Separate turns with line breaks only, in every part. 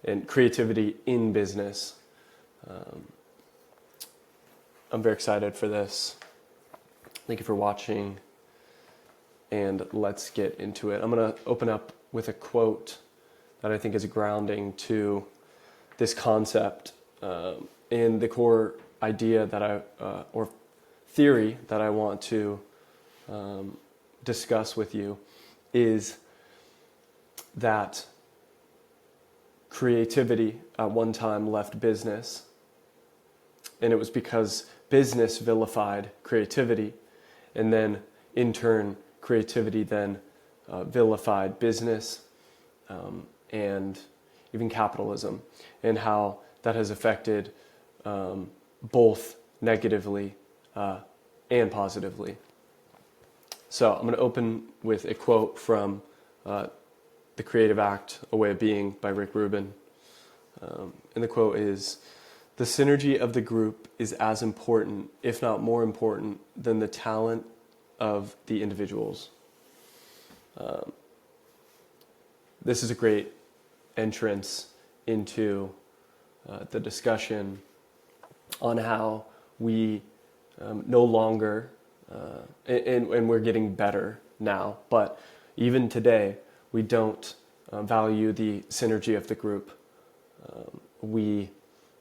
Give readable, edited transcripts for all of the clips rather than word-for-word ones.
and creativity in business. I'm very excited for this. Thank you for watching, and let's get into it. I'm going to open up with a quote that I think is grounding to this concept, and the core idea that or theory that I want to discuss with you is that creativity at one time left business, and it was because business vilified creativity, and then in turn creativity then vilified business, and even capitalism, and how that has affected both negatively and positively. So I'm going to open with a quote from The Creative Act, A Way of Being by Rick Rubin. And the quote is, "The synergy of the group is as important, if not more important, than the talent of the individuals." This is a great entrance into the discussion on how we no longer, and we're getting better now, but even today, we don't value the synergy of the group. We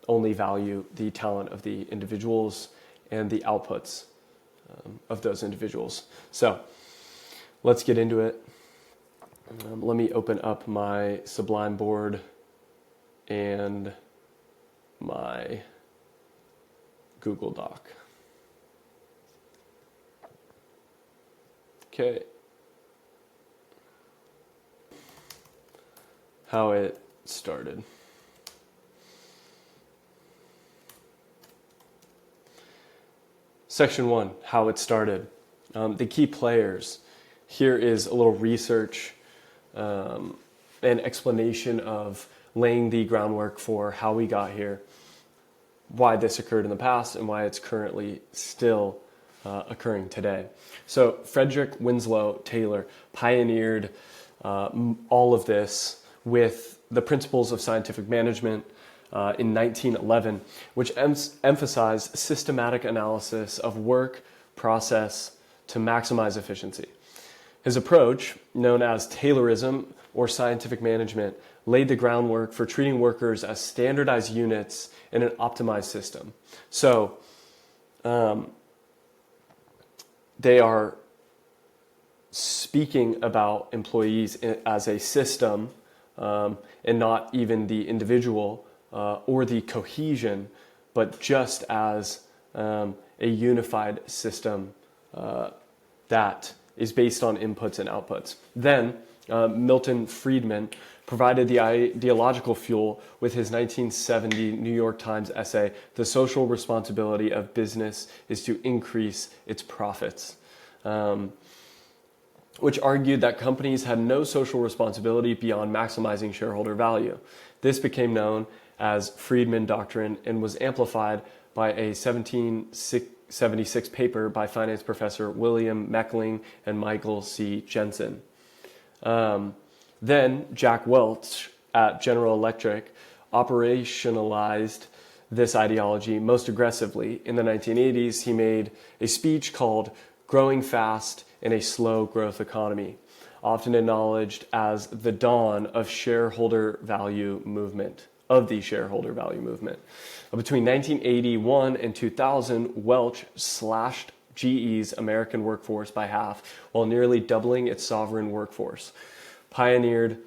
only value the talent of the individuals and the outputs of those individuals. So let's get into it. Let me open up my Sublime board and my Google Doc. Okay. How it started. Section 1, how it started. The key players. Here is a little research and explanation of laying the groundwork for how we got here, why this occurred in the past, and why it's currently still occurring today. So Frederick Winslow Taylor pioneered all of this with the principles of scientific management in 1911, which emphasized systematic analysis of work process to maximize efficiency. His approach, known as Taylorism or scientific management, laid the groundwork for treating workers as standardized units in an optimized system. So they are speaking about employees as a system, and not even the individual or the cohesion, but just as a unified system that is based on inputs and outputs. Then Milton Friedman provided the ideological fuel with his 1970 New York Times essay, "The Social Responsibility of Business is to Increase Its Profits," which argued that companies had no social responsibility beyond maximizing shareholder value. This became known as Friedman Doctrine and was amplified by a 1776 paper by finance professor William Meckling and Michael C. Jensen. Then Jack Welch at General Electric operationalized this ideology most aggressively. In the 1980s, he made a speech called "Growing Fast in a Slow Growth Economy," often acknowledged as the dawn of shareholder value movement, Between 1981 and 2000, Welch slashed GE's American workforce by half while nearly doubling its sovereign workforce. Pioneered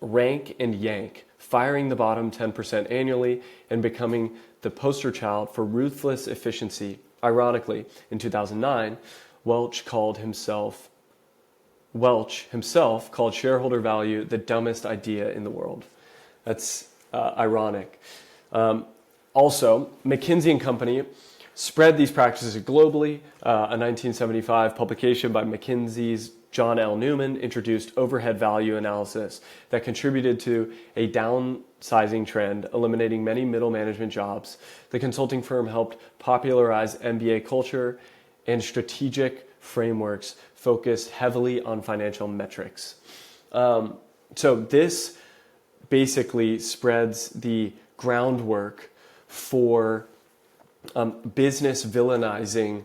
rank and yank, firing the bottom 10% annually and becoming the poster child for ruthless efficiency. Ironically, in 2009, Welch himself called shareholder value the dumbest idea in the world. That's ironic. Also, McKinsey & Company spread these practices globally. A 1975 publication by McKinsey's John L. Newman introduced overhead value analysis that contributed to a downsizing trend, eliminating many middle management jobs. The consulting firm helped popularize MBA culture and strategic frameworks focused heavily on financial metrics. So this basically spreads the groundwork for business villainizing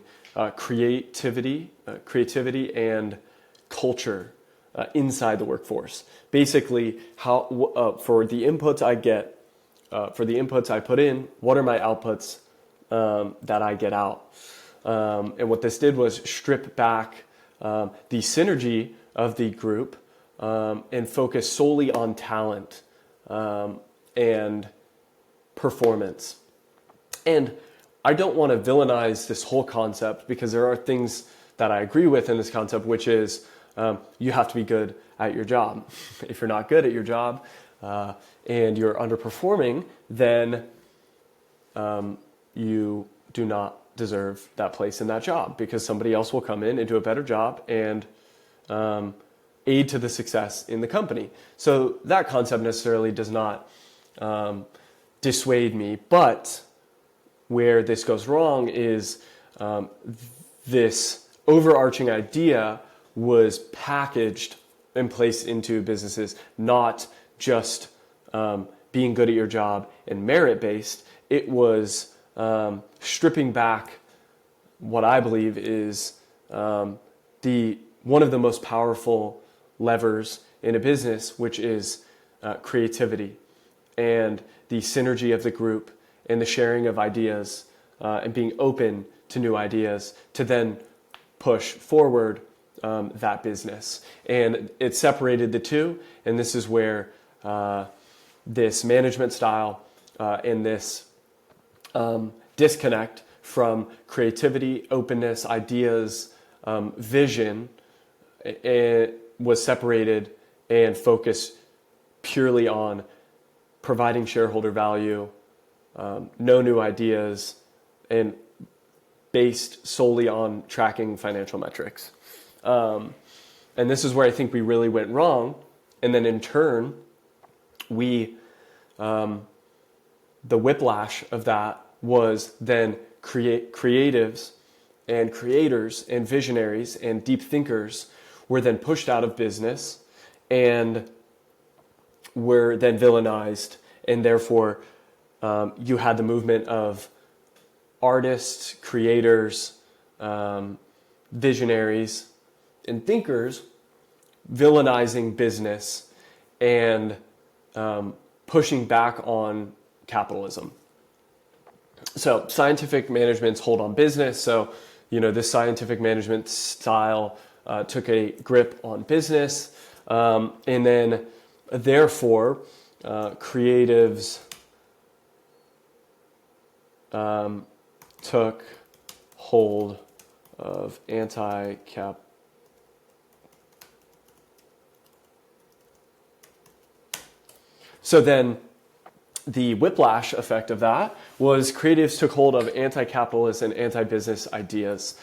creativity and culture inside the workforce. Basically, how for the inputs I get, for the inputs I put in, what are my outputs that I get out? And what this did was strip back the synergy of the group and focus solely on talent and performance. And I don't want to villainize this whole concept, because there are things that I agree with in this concept, which is you have to be good at your job. If you're not good at your job and you're underperforming, then you do not deserve that place in that job, because somebody else will come in and do a better job and aid to the success in the company. So that concept necessarily does not dissuade me, but where this goes wrong is this overarching idea was packaged and placed into businesses, not just being good at your job and merit-based. It was stripping back what I believe is one of the most powerful levers in a business, which is creativity and the synergy of the group and the sharing of ideas and being open to new ideas to then push forward that business. And it separated the two, and this is where this management style and this disconnect from creativity, openness, ideas, vision, it was separated and focused purely on providing shareholder value, no new ideas, and based solely on tracking financial metrics. And this is where I think we really went wrong. And then in turn, the whiplash of that was then creatives and creators and visionaries and deep thinkers were then pushed out of business and were then villainized. And therefore, you had the movement of artists, creators, visionaries, and thinkers villainizing business and pushing back on capitalism. So scientific management's hold on business. So, this scientific management style took a grip on business. And then, therefore, creatives took hold of anti-cap. So then the whiplash effect of that was creatives took hold of anti-capitalist and anti-business ideas.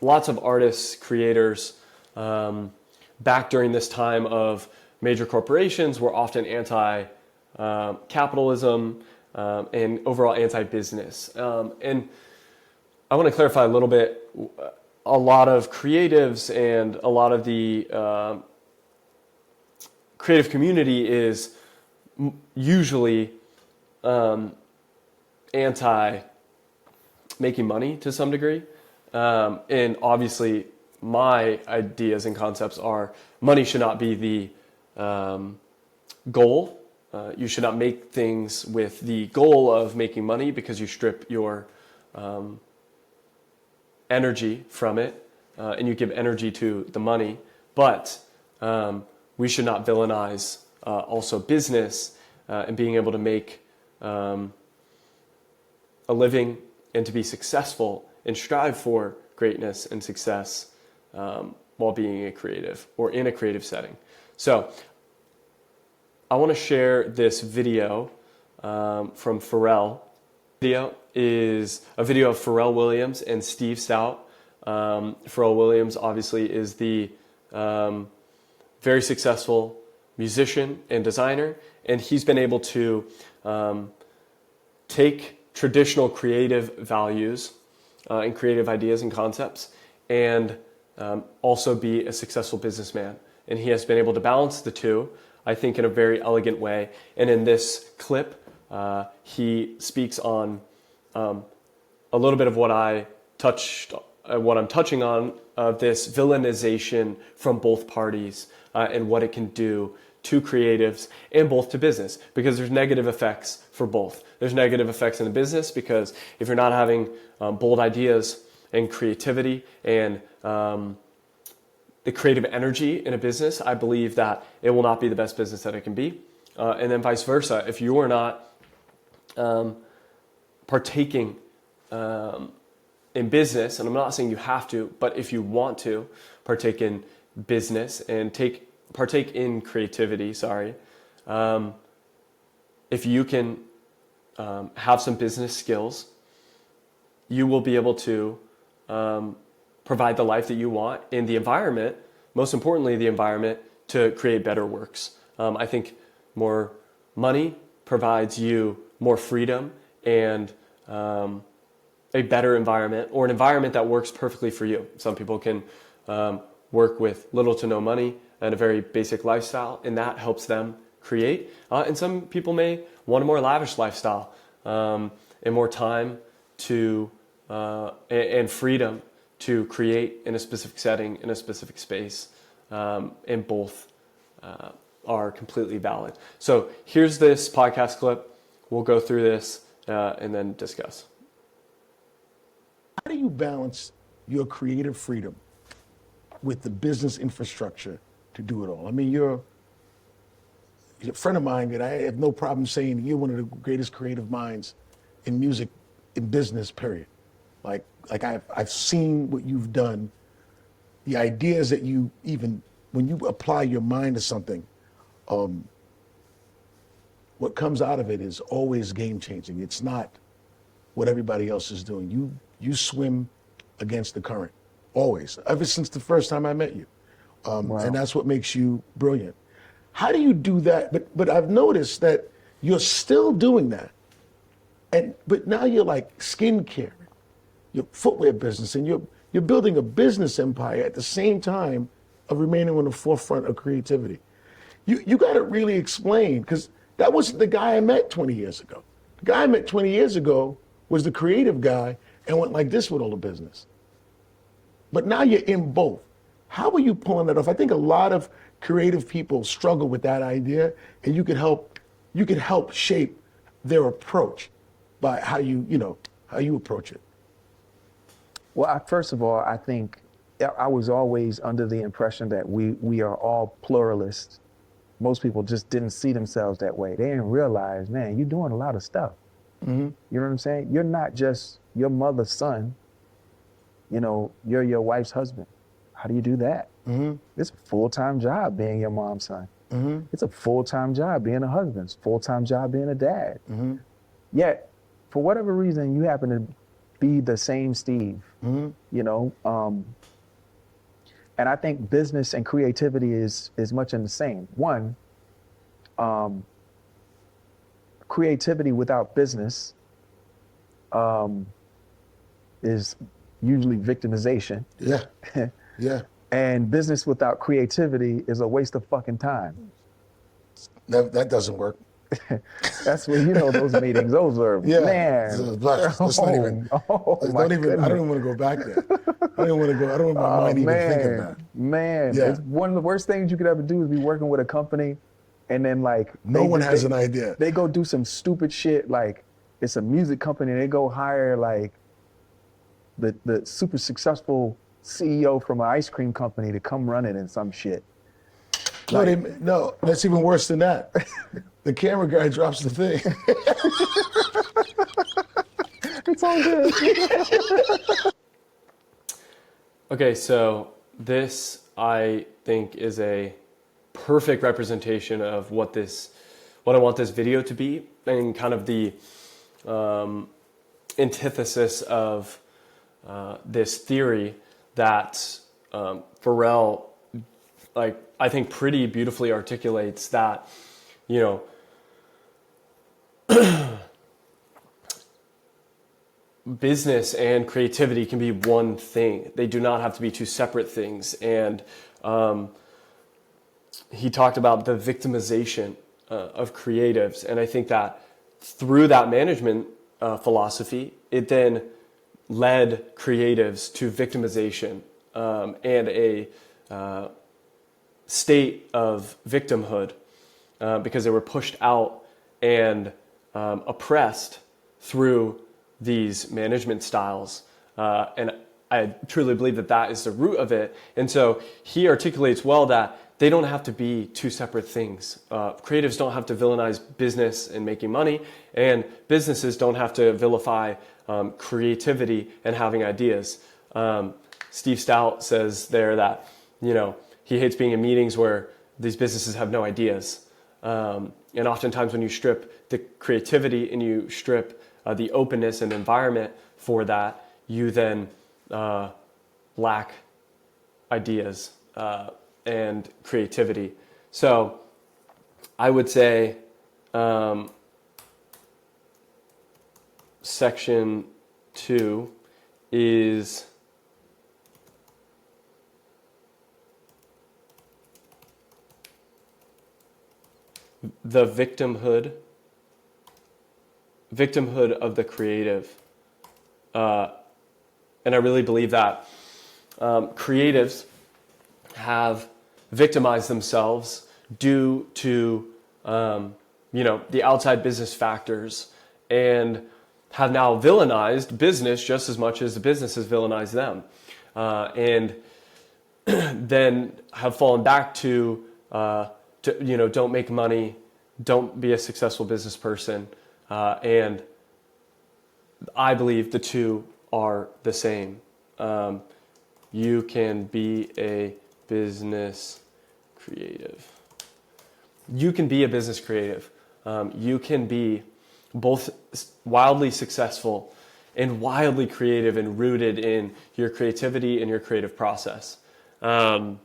Lots of artists, creators, back during this time of major corporations were often anti-capitalism and overall anti-business. And I want to clarify a little bit. A lot of creatives and a lot of the creative community is usually anti-making money to some degree. And obviously, my ideas and concepts are money should not be the goal. You should not make things with the goal of making money, because you strip your energy from it and you give energy to the money. But we should not villainize also business and being able to make a living and to be successful and strive for greatness and success while being a creative or in a creative setting. So I want to share this video from Pharrell. Video is a video of Pharrell Williams and Steve Stout. Pharrell Williams obviously is the very successful musician and designer, and he's been able to take traditional creative values and creative ideas and concepts and also be a successful businessman. And he has been able to balance the two I think, in a very elegant way. And in this clip, he speaks on a little bit of what I'm touching on, this villainization from both parties and what it can do to creatives and both to business, because there's negative effects for both. There's negative effects in the business because if you're not having bold ideas and creativity and the creative energy in a business, I believe that it will not be the best business that it can be. And then vice versa, if you are not partaking in business, and I'm not saying you have to, but if you want to partake in business and partake in creativity, if you can have some business skills, you will be able to provide the life that you want in the environment, most importantly, the environment to create better works. I think more money provides you more freedom and a better environment, or an environment that works perfectly for you. Some people can work with little to no money and a very basic lifestyle, and that helps them create. And some people may want a more lavish lifestyle and more time to and freedom to create in a specific setting, in a specific space, and both are completely valid. So here's this podcast clip. We'll go through this and then discuss.
How do you balance your creative freedom with the business infrastructure to do it all? I mean, you're a friend of mine that I have no problem saying you're one of the greatest creative minds in music, in business, period. Like I've seen what you've done, the ideas that you even, when you apply your mind to something, what comes out of it is always game changing. It's not what everybody else is doing. You swim against the current, always, ever since the first time I met you.
Wow.
And that's what makes you brilliant. How do you do that? But I've noticed that you're still doing that. But now you're like skincare, your footwear business, and you're building a business empire at the same time of remaining on the forefront of creativity. You got to really explain, because that wasn't the guy I met 20 years ago. The guy I met 20 years ago was the creative guy and went like this with all the business. But now you're in both. How are you pulling that off? I think a lot of creative people struggle with that idea, and you could help shape their approach by how you approach it.
Well, first of all, I think I was always under the impression that we are all pluralists. Most people just didn't see themselves that way. They didn't realize, man, you're doing a lot of stuff.
Mm-hmm.
You know what I'm saying? You're not just your mother's son. You're your wife's husband. How do you do that?
Mm-hmm.
It's a full-time job being your mom's son.
Mm-hmm.
It's a full-time job being a husband. It's a full-time job being a dad.
Mm-hmm.
Yet, for whatever reason, you happen to be the same Steve.
Mm-hmm.
And I think business and creativity is much in the same. One, creativity without business is usually victimization.
Yeah. Yeah.
And business without creativity is a waste of fucking time.
That doesn't work.
That's when those meetings. Those are man.
Let's not even. I don't even want to go back there. I don't want my mind even thinking that.
Man,
Yeah.
It's one of the worst things you could ever do is be working with a company, and then
no one has an idea.
They go do some stupid shit, like it's a music company, and they go hire like the super successful CEO from an ice cream company to come run it and some shit.
No, that's even worse than that. The camera guy drops the thing.
It's all good.
Okay, so this, I think, is a perfect representation of what I want this video to be, and kind of the antithesis of this theory that Pharrell, I think pretty beautifully articulates that, business and creativity can be one thing. They do not have to be two separate things. And he talked about the victimization of creatives. And I think that through that management philosophy, it then led creatives to victimization and a state of victimhood because they were pushed out and oppressed through these management styles. And I truly believe that that is the root of it. And so he articulates well that they don't have to be two separate things. Creatives don't have to villainize business and making money, and businesses don't have to vilify creativity and having ideas. Steve Stout says there that, he hates being in meetings where these businesses have no ideas. And oftentimes when you strip the creativity and you strip the openness and environment for that, you then lack ideas and creativity. So I would say section 2 is the victimhood of the creative. And I really believe that creatives have victimized themselves due to, the outside business factors, and have now villainized business just as much as the business has villainized them. And then have fallen back to don't make money, don't be a successful business person. And I believe the two are the same. You can be a business creative. You can be a business creative. You can be both wildly successful and wildly creative and rooted in your creativity and your creative process. I'm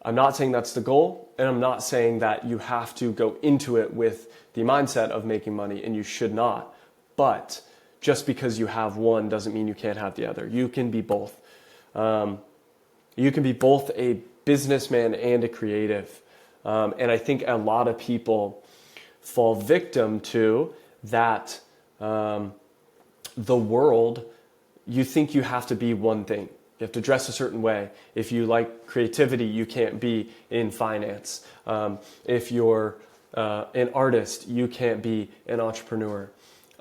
not saying that's the goal, and I'm not saying that you have to go into it with the mindset of making money, and you should not. But just because you have one doesn't mean you can't have the other. You can be both. You can be both a businessman and a creative. And I think a lot of people fall victim to that. The world, you think you have to be one thing. You have to dress a certain way. If you like creativity, you can't be in finance. If you're an artist, you can't be an entrepreneur.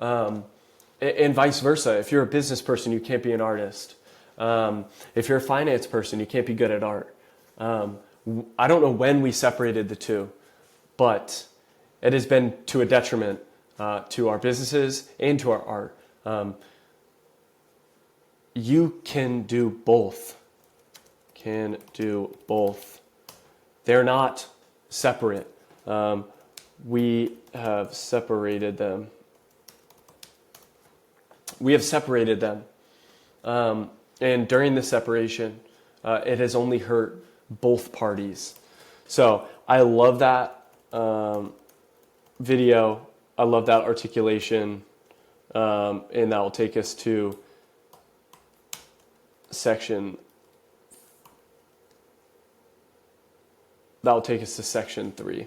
And vice versa. If you're a business person, you can't be an artist. If you're a finance person, you can't be good at art. I don't know when we separated the two, but it has been to a detriment to our businesses and to our art. You can do both. They're not separate. We have separated them. And during the separation, it has only hurt both parties. So I love that video. I love that articulation. And that will take us to section 3.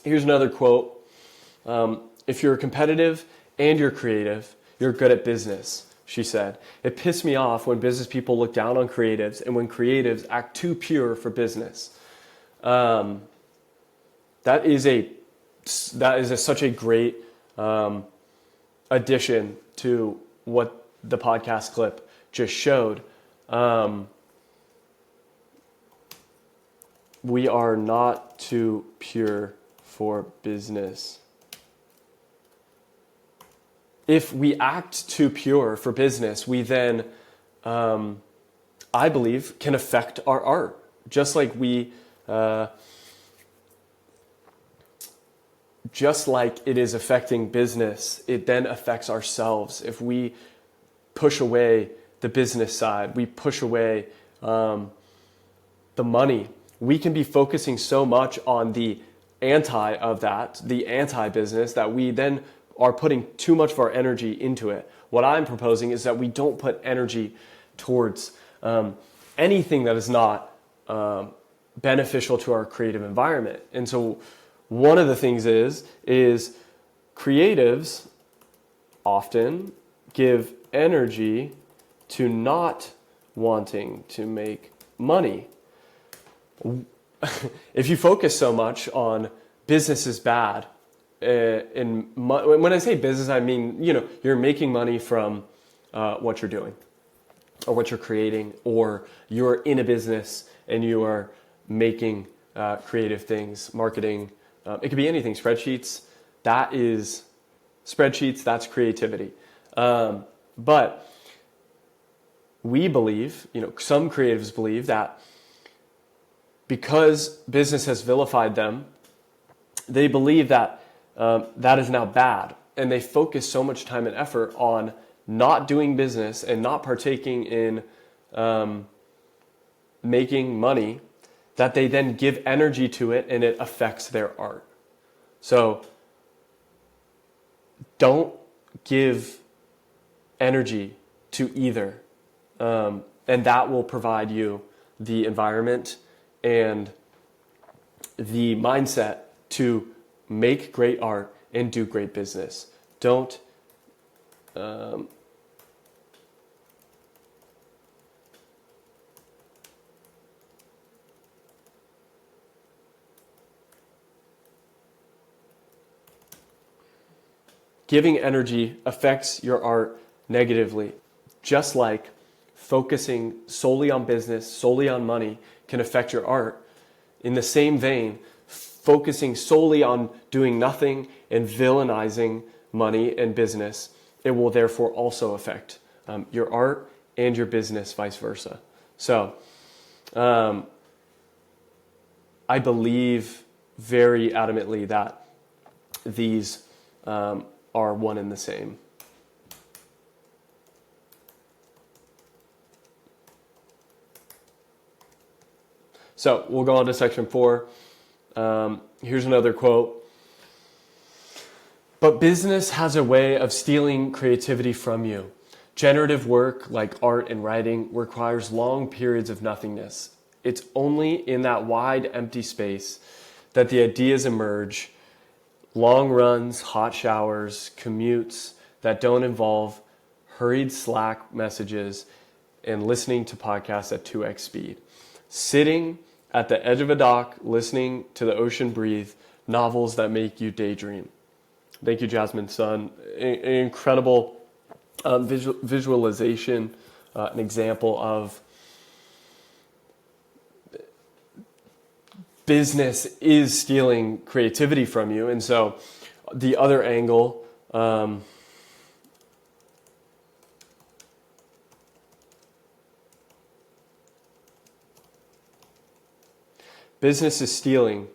Here's another quote. If you're competitive and you're creative, you're good at business, she said. It pissed me off when business people look down on creatives and when creatives act too pure for business. That is such a great addition to what the podcast clip just showed. We are not too pure for business. If we act too pure for business, we then, I believe, can affect our art. Just like it is affecting business, it then affects ourselves. If we push away the business side, we push away the money, we can be focusing so much on the anti of that, the anti-business, that we then are putting too much of our energy into it. What I'm proposing is that we don't put energy towards anything that is not beneficial to our creative environment. And so one of the things is creatives often give energy to not wanting to make money. If you focus so much on business is bad, when I say business, I mean, you're making money from what you're doing or what you're creating, or you're in a business and you are making creative things, marketing. It could be anything. Spreadsheets, that's creativity. But we believe, some creatives believe that because business has vilified them, they believe that that is now bad. And they focus so much time and effort on not doing business and not partaking in making money that they then give energy to it and it affects their art. So don't give energy to either. And that will provide you the environment and the mindset to make great art and do great business. Don't giving energy affects your art negatively, just like focusing solely on business, solely on money can affect your art. In the same vein, focusing solely on doing nothing and villainizing money and business, it will therefore also affect your art and your business, vice versa. So I believe very adamantly that these are one and the same. So we'll go on to section 4. Here's another quote. But business has a way of stealing creativity from you. Generative work, like art and writing, requires long periods of nothingness. It's only in that wide, empty space that the ideas emerge. Long runs, hot showers, commutes that don't involve hurried Slack messages and listening to podcasts at 2x speed. Sitting at the edge of a dock, listening to the ocean breathe, novels that make you daydream. Thank you, Jasmine Sun. An incredible visualization, an example of business is stealing creativity from you. And so the other angle, business is stealing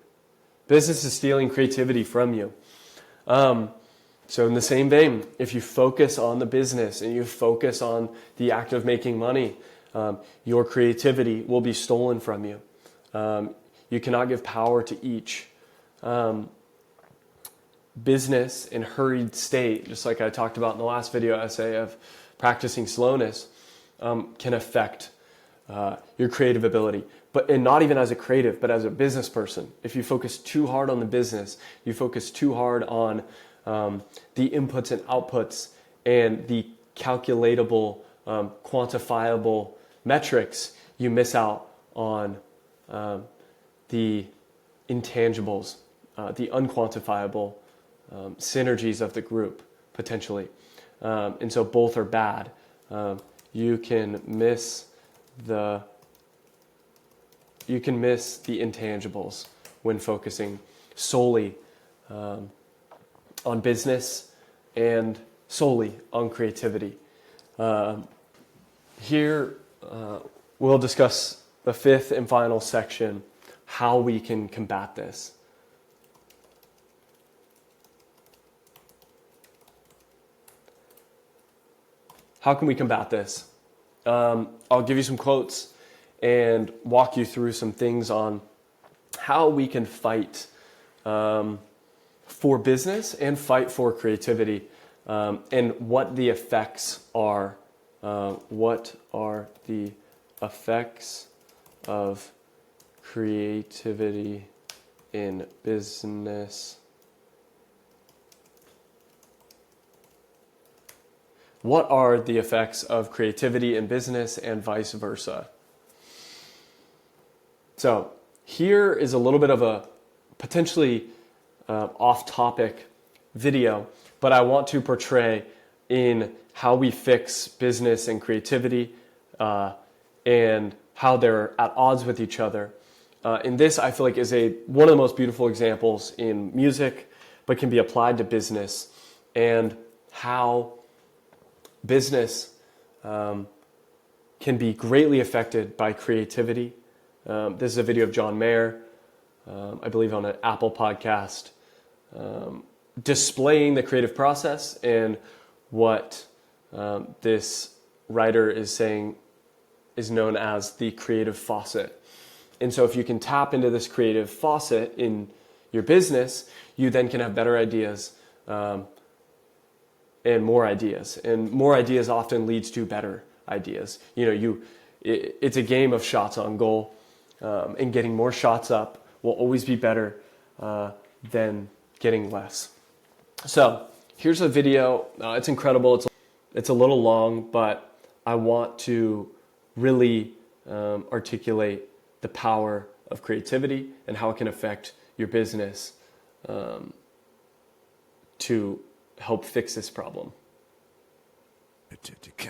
creativity from you. So in the same vein, if you focus on the business and you focus on the act of making money, your creativity will be stolen from you. You cannot give power to each. Business in hurried state, just like I talked about in the last video essay of practicing slowness, can affect your creative ability. And not even as a creative, but as a business person. If you focus too hard on the business, you focus too hard on the inputs and outputs and the calculatable, quantifiable metrics, you miss out on the intangibles, the unquantifiable synergies of the group, potentially. And so both are bad. You can miss the intangibles when focusing solely on business and solely on creativity. Here we'll discuss the fifth and final section, how we can combat this. How can we combat this? I'll give you some quotes and walk you through some things on how we can fight for business and fight for creativity, and what the effects are. What are the effects of creativity in business. What are the effects of creativity in business and vice versa? So here is a little bit of a potentially off-topic video, but I want to portray in how we fix business and creativity and how they're at odds with each other. And this, I feel like, is one of the most beautiful examples in music, but can be applied to business, and how business can be greatly affected by creativity. This is a video of John Mayer, I believe on an Apple podcast, displaying the creative process and what this writer is saying is known as the creative faucet. And so if you can tap into this creative faucet in your business, you then can have better ideas and more ideas. And more ideas often leads to better ideas. It's a game of shots on goal, and getting more shots up will always be better than getting less. So here's a video. It's incredible. It's a little long, but I want to really articulate the power of creativity and how it can affect your business to help fix this problem.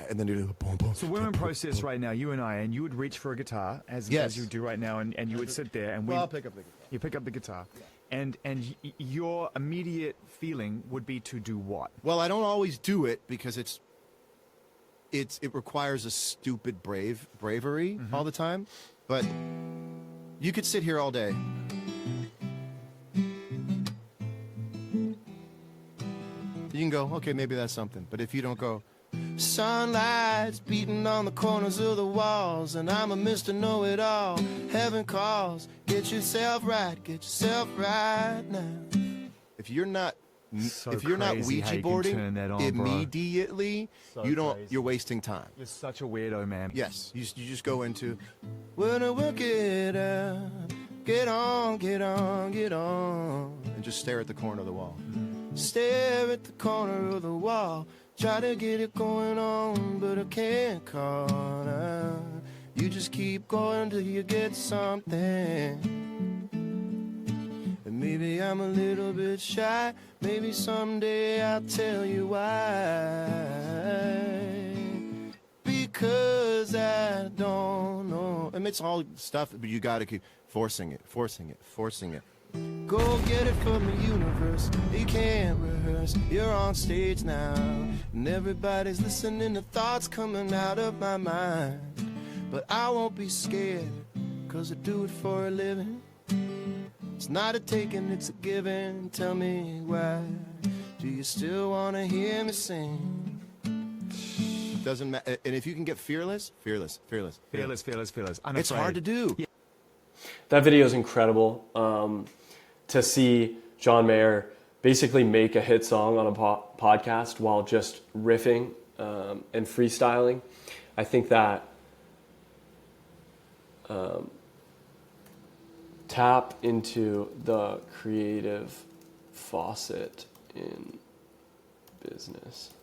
And then you do boom, boom.
So we're in process right now, you and I, and you would reach for a guitar as you do right now, and you would sit there, and
I'll pick up the guitar.
You pick up the guitar, and your immediate feeling would be to do what?
Well, I don't always do it because it requires a stupid bravery all the time. But you could sit here all day. You can go, okay, maybe that's something. But if you don't go, sunlight's beating on the corners of the walls, and I'm a Mr. Know-It-All. Heaven calls, get yourself right now. If you're not Ouija boarding immediately, you're wasting time.
You're such a weirdo, man.
Yes, you just go into, wanna work it out, get on, and just stare at the corner of the wall. Stare at the corner of the wall, try to get it going on, but I can't call out. You just keep going till you get something. And maybe I'm a little bit shy, maybe someday I'll tell you why. Because I don't know. And it's all stuff, but you gotta keep forcing it. Go get it from the universe, you can't rehearse, you're on stage now. And everybody's listening to thoughts coming out of my mind. But I won't be scared, cause I do it for a living. It's not a taking, it's a giving. Tell me why, do you still wanna hear me sing? Doesn't matter. And if you can get fearless.
Fearless.
It's hard to do.
Yeah. That video is incredible. To see John Mayer basically make a hit song on a podcast while just riffing and freestyling. I think that tap into the creative faucet in business.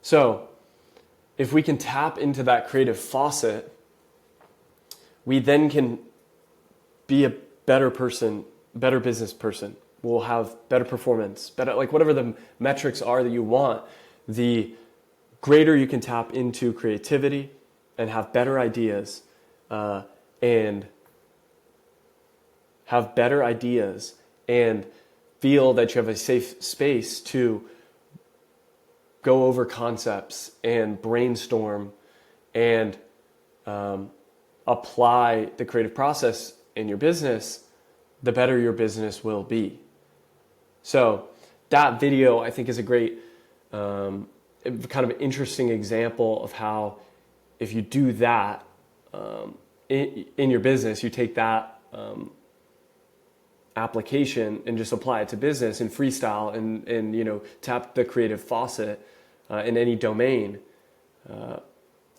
So if we can tap into that creative faucet, we then can be a better person, better business person. We'll have better performance, better, like whatever the metrics are that you want, the greater you can tap into creativity and have better ideas and feel that you have a safe space to go over concepts and brainstorm and apply the creative process in your business, the better your business will be. So that video, I think, is a great kind of interesting example of how if you do that in your business, you take that application and just apply it to business and freestyle and tap the creative faucet in any domain,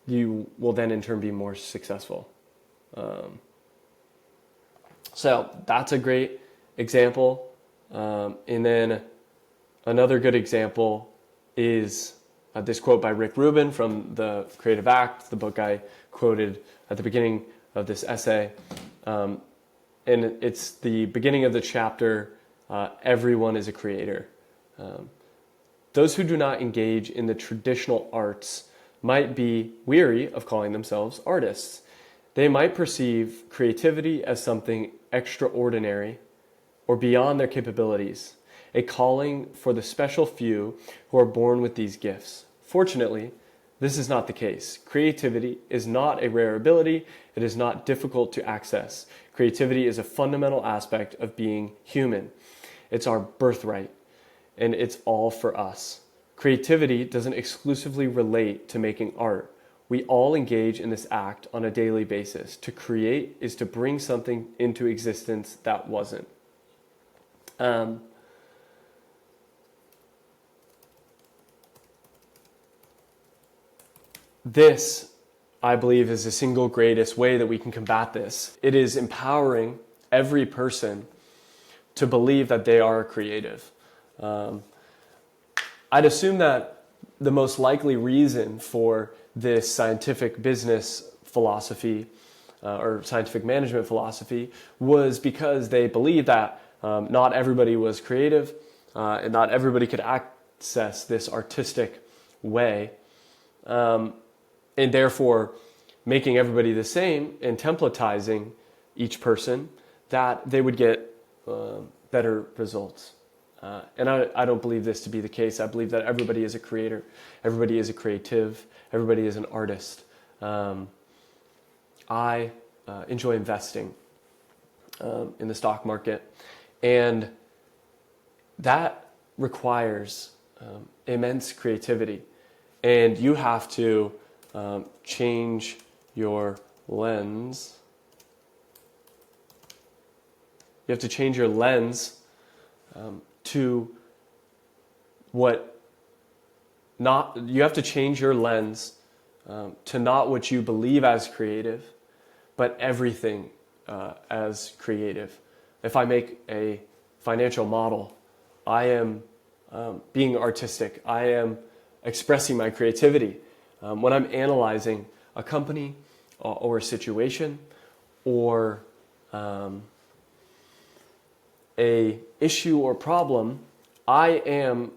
you will then in turn be more successful. So that's a great example. And then another good example is this quote by Rick Rubin from The Creative Act, the book I quoted at the beginning of this essay. And it's the beginning of the chapter, everyone is a creator. Those who do not engage in the traditional arts might be weary of calling themselves artists. They might perceive creativity as something extraordinary or beyond their capabilities, a calling for the special few who are born with these gifts. Fortunately, this is not the case. Creativity is not a rare ability. It is not difficult to access. Creativity is a fundamental aspect of being human. It's our birthright, and it's all for us. Creativity doesn't exclusively relate to making art. We all engage in this act on a daily basis. To create is to bring something into existence that wasn't. This, I believe, is the single greatest way that we can combat this. It is empowering every person to believe that they are creative. I'd assume that the most likely reason for this scientific business philosophy or scientific management philosophy was because they believed that not everybody was creative and not everybody could access this artistic way. And therefore, making everybody the same and templatizing each person, that they would get better results. And I don't believe this to be the case. I believe that everybody is a creator, everybody is a creative, everybody is an artist. I enjoy investing in the stock market, and that requires immense creativity. And you have to change your lens. You have to change your lens to what not, you have to change your lens to not what you believe as creative, but everything as creative. If I make a financial model, I am being artistic. I am expressing my creativity. When I'm analyzing a company or a situation or a issue or problem, I am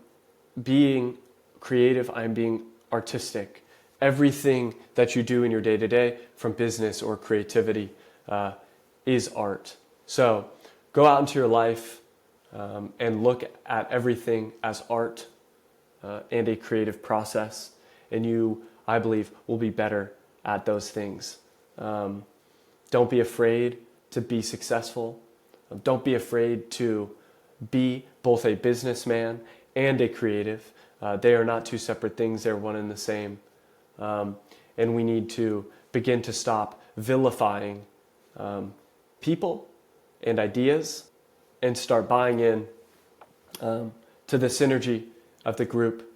being creative, I'm being artistic. Everything that you do in your day-to-day, from business or creativity, is art. So go out into your life and look at everything as art and a creative process, and you, I believe, will be better at those things. Don't be afraid to be successful. Don't be afraid to be both a businessman and a creative. They are not two separate things, they're one and the same. And we need to begin to stop vilifying people and ideas and start buying in to the synergy of the group,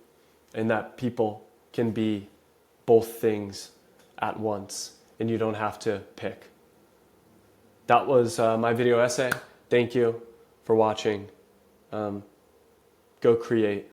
and that people can be both things at once and you don't have to pick. That was my video essay. Thank you for watching. Go create.